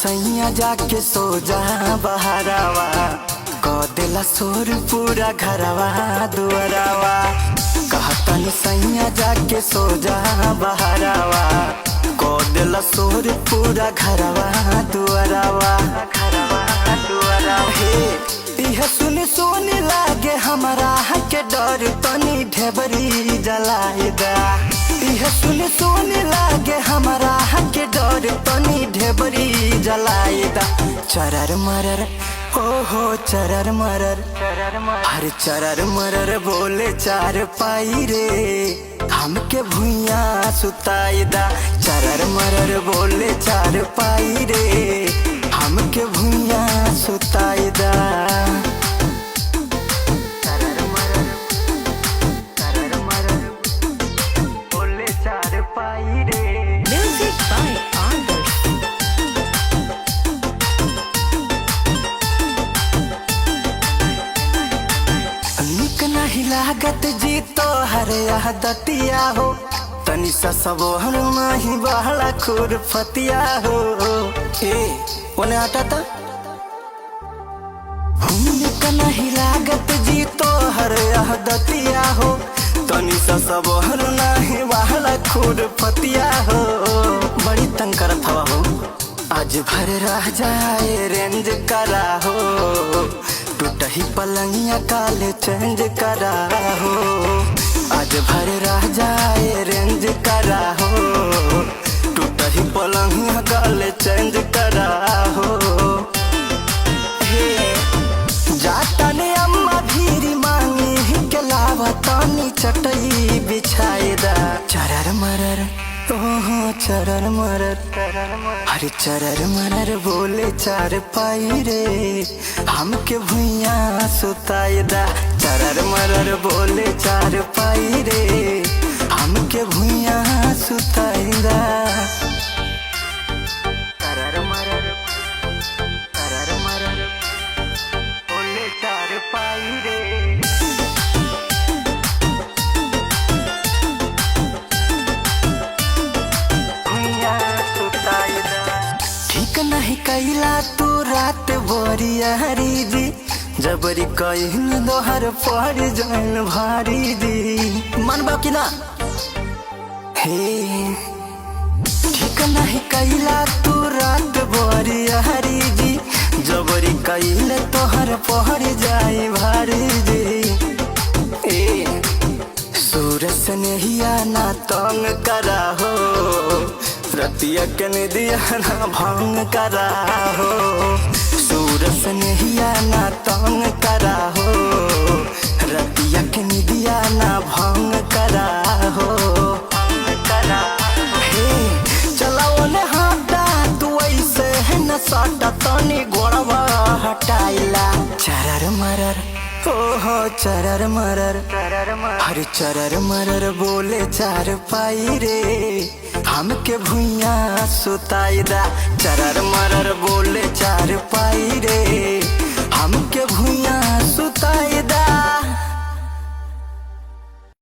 सैया जाके सो जा बहरावा, कह देला सोर पूरा घरवा दुआरावा। कहतनी सैया जाके सो जा बहरावा, कह देला सोर पूरा घरवा दुआरावा। हे यह सुनी सुनी लागे हमारा के डर, तनी ढेबरी जलाएगा। यह सुनी सुनी लागे हमारा के डर, तनी ढेबरी जलाएगा। चरर मरर ओहो चरर मरर, हर चरर मरर बोले चार पाई रे, हमके भुइया सुताईदा। चरर मरर बोले चार पाई रे, हमके भुइया सुताईदा। लागत जी तो हरे दतिया हो, तनी सा सबोहर माही बहला खुर फतिया हो। ए ओने आटा था नहीं लागत जी तो हरे दतिया हो, तनी सा सबोहर नहीं बहला खुर फतिया हो। बड़ी तंग करत हवा हो, आज भर रह जाए रेंज करा हो, टूटही पलंगिया काले चेंज करा हो। आज भर रह जाए रेंज करा हो, टूटही पलंगिया काले चेंज करा हो। जाता ने अम्मा भीरी मांगी के लावा, तानी चटई बिछाएदा। चरर मरर ओहो चरर मरर, हरे चरर मरर बोले चार पाई रे, हमके भुइया सुताईदा। चरर मरर बोले चार पाई रे, हमके भुइया सुताईदा। चरर मरर बोले चार पाई रे, नहीं कैला तू रात बोरिया हरी जी, जबरी कहन दोहर पर जन भारी जी। मन बाकी ना हे ठीक नहीं कैला तू रात बोरिया हरी जी, जबरी कैले तोहर पहर जाए भारी जी। ए सूरज नेहिया ना तंग करा हो, रतिया के निदिया ना भंग करा हो। सूरज नेहिया ना तंग करा हो, रतिया के निदिया ना भंग करा हो। हे चलाओ ने हाथा तू ऐसे है न साटा, तनी गोड़वा हटाइला। चरर मरर ओहो चरर मरर, हर चरर मरर बोले चार पाई रे, हमके भुइया सुताईदा। चरर मरर बोले चार पाई रे, हम